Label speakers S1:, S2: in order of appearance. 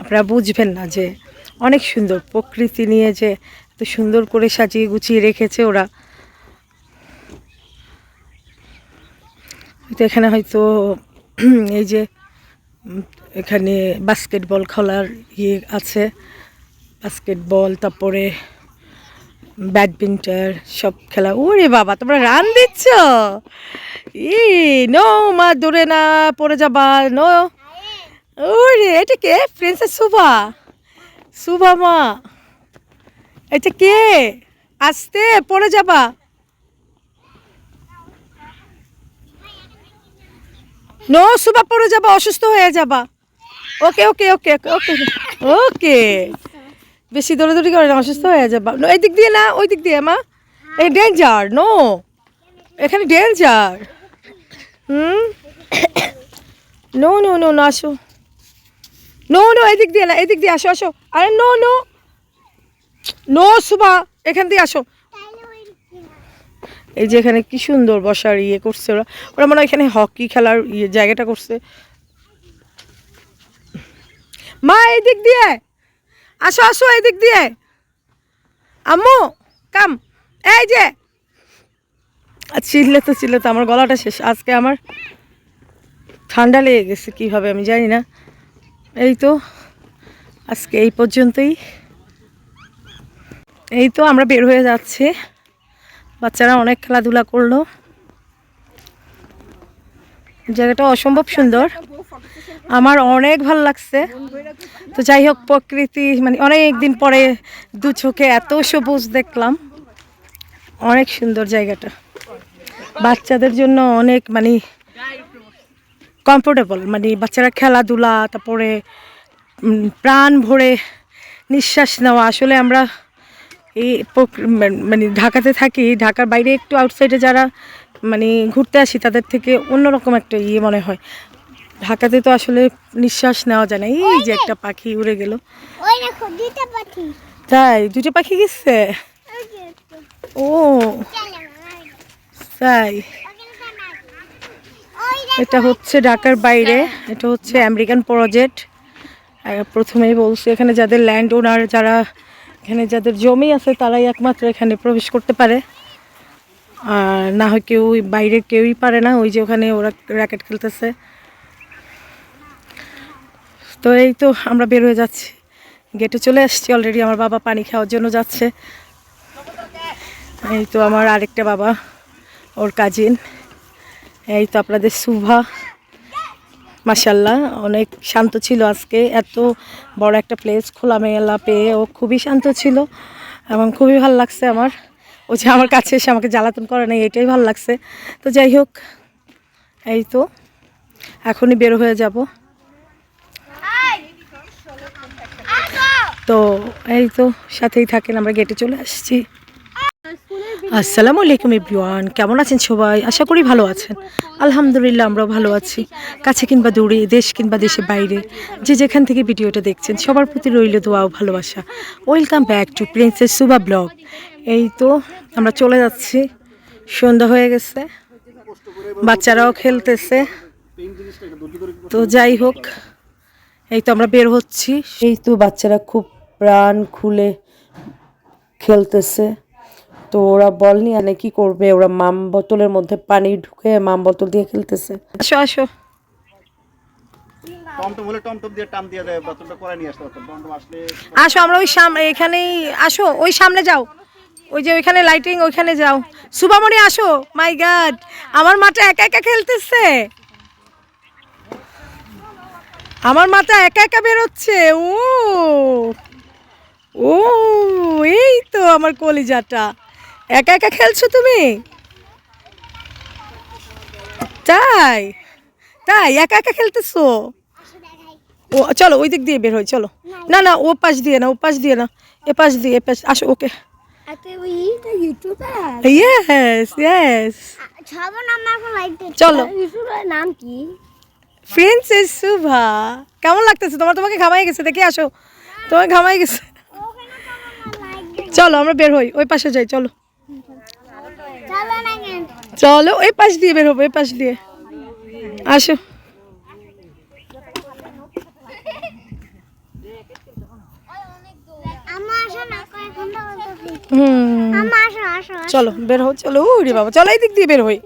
S1: আপনারা বুঝবেন না যে অনেক সুন্দর প্রকৃতি নিয়ে যে এত সুন্দর করে সাজিয়ে গুছিয়ে রেখেছে ওরা। তো এখানে হয়তো এই যে এখানে বাস্কেটবল খেলার ইয়ে আছে, বাস্কেটবল, তারপরে ব্যাডমিন্টন সব খেলা। ওরে বাবা, তোমরা রান দিচ্ছ? ই নো মা, দূরে না, পড়ে যাবা, নো। ওরে, এটা কে? প্রিন্সেস শুভা, শুভা মা, এটা কে? আসতে, পড়ে যাবা। নো শুভা, পড়ে যাবা, অসুস্থ হয়ে যাবা। ওকে ওকে ওকে ওকে ওকে, বেশি দৌড়াদৌড়ি করে না, অসুস্থ হয়ে যাবা। এই দিক দিয়ে না, ওই দিক দিয়ে মা, এই ডেঞ্জার, নো, এখানে danger. No no no no, আসো, নো নো, এদিক দিয়ে না, এদিক দিয়ে আসো, আসো, আরে নো নো নো শুভা, এখান দিয়ে আসো। এই যে এখানে কি সুন্দর বসার ইয়ে করছে ওরা, ওরা মনে হয় এখানে হকি খেলার ইয়ে জায়গাটা করছে। মা এদিক দিয়ে আসো, আসো এদিক দিয়ে, আম্মু কাম। এই যে চিল্লে তো আমার গলাটা শেষ আজকে, আমার ঠান্ডা লেগে গেছে কীভাবে আমি জানি না। এই তো আজকে এই পর্যন্তই। এই তো আমরা বের হয়ে যাচ্ছি, বাচ্চারা অনেক খেলাধুলা করলো, জায়গাটা অসম্ভব সুন্দর, আমার অনেক ভালো লাগছে। তো যাই হোক, প্রকৃতি মানে অনেক দিন পরে দু চোখে এত সবুজ দেখলাম, অনেক সুন্দর জায়গাটা, বাচ্চাদের জন্য অনেক মানে কমফোর্টেবল, মানে বাচ্চারা খেলাধুলা, তারপরে প্রাণ ভরে নিঃশ্বাস নেওয়া। আসলে আমরা এই মানে ঢাকাতে থাকি, ঢাকার বাইরে একটু আউটসাইডে যারা মানে ঘুরতে আসি তাদের থেকে অন্যরকম একটা ইয়ে মনে হয়। ঢাকাতে তো আসলে নিঃশ্বাস নেওয়া যায় না। এই যে একটা পাখি উড়ে গেল, তাই দুটো পাখি গেছে, ও তাই। এটা হচ্ছে ঢাকার বাইরে, এটা হচ্ছে আমেরিকান প্রজেক্ট। প্রথমেই বলছি, এখানে যাদের ল্যান্ড ওনার, যারা এখানে যাদের জমি আছে তারাই একমাত্র এখানে প্রবেশ করতে পারে, আর না হয় কেউ বাইরে কেউই পারে না। ওই যে ওখানে ওরা র্যাকেট খেলতেছে। তো এই তো আমরা বের হয়ে যাচ্ছি, গেটে চলে আসছি অলরেডি। আমার বাবা পানি খাওয়ার জন্য যাচ্ছে। এই তো আমার আরেকটা বাবা, ওর কাজিন। এই তো আপনাদের শুভা, মাশাল্লাহ অনেক শান্ত ছিল আজকে, এত বড় একটা প্লেস খোলামেলা পেয়ে ও খুবই শান্ত ছিল এবং খুবই ভালো লাগছে আমার। ও যে আমার কাছে এসে আমাকে জ্বালাতন করে নাই, এটাই ভালো লাগছে। তো যাই হোক, এই তো এখনই বের হয়ে যাব। তো এই তো সাথেই থাকেন, আমরা গেটে চলে আসছি। আসসালামু আলাইকুম এভরিওয়ান, কেমন আছেন সবাই? আশা করি ভালো আছেন। আলহামদুলিল্লাহ আমরাও ভালো আছি। কাছে কিংবা দূরে, দেশ কিংবা দেশের বাইরে, যে যেখান থেকে ভিডিওটা দেখছেন সবার প্রতি রইল দোয়া ও ভালোবাসা। Welcome back to princess Shubha blog. এই তো আমরা চলে যাচ্ছি, সন্ধ্যা হয়ে গেছে, বাচ্চারাও খেলতেছে। তো যাই হোক, এই তো আমরা বের হচ্ছি। এই তো বাচ্চারা খুব প্রাণ খুলে খেলতেছে। তো ওরা বল নিয়ে আনে, কি করবে, ওরা মাম বোতলের মধ্যে পানি ঢুকে মাম বোতল দিয়ে খেলতেছে। আসো আসো, আসো আমরা ওই সামনে, এখানেই আসো, ওই সামনে যাও, ওই যে ওইখানে লাইটিং, ওইখানে যাও। শুভামণি আসো, মাই গড, আমার মাটা একা একা খেলতেছে, আমার মাটা একা একা বেরোচ্ছে। ও ও, এই তো আমার কলিজাটা, একা একা খেলছো তুমি? তাই তাই, একা একা খেলতেছো? ও চলো ওই দিক দিয়ে বের হই, চলো। না না, ও পাশ দিয়ে না, ও পাশ দিয়ে না, এ পাশ দিয়ে, এ পাশ আসো। ওকে, ইয়েস ইয়েস, চলো।
S2: নাম কি?
S1: প্রিন্সেস শুভা। কেমন লাগতেছে তোমার? তোমাকে ঘামাই গেছে, দেখে আসো, তোমার ঘামাই গেছে। চলো আমরা বের হই, ওই পাশে যাই, চলো চলো, ওই পাশ দিয়ে বের হবো, ওই পাশ দিয়ে আসো। চলো বের হো, চলো রে বাবা, চলো এই দিক দিয়ে বের হই।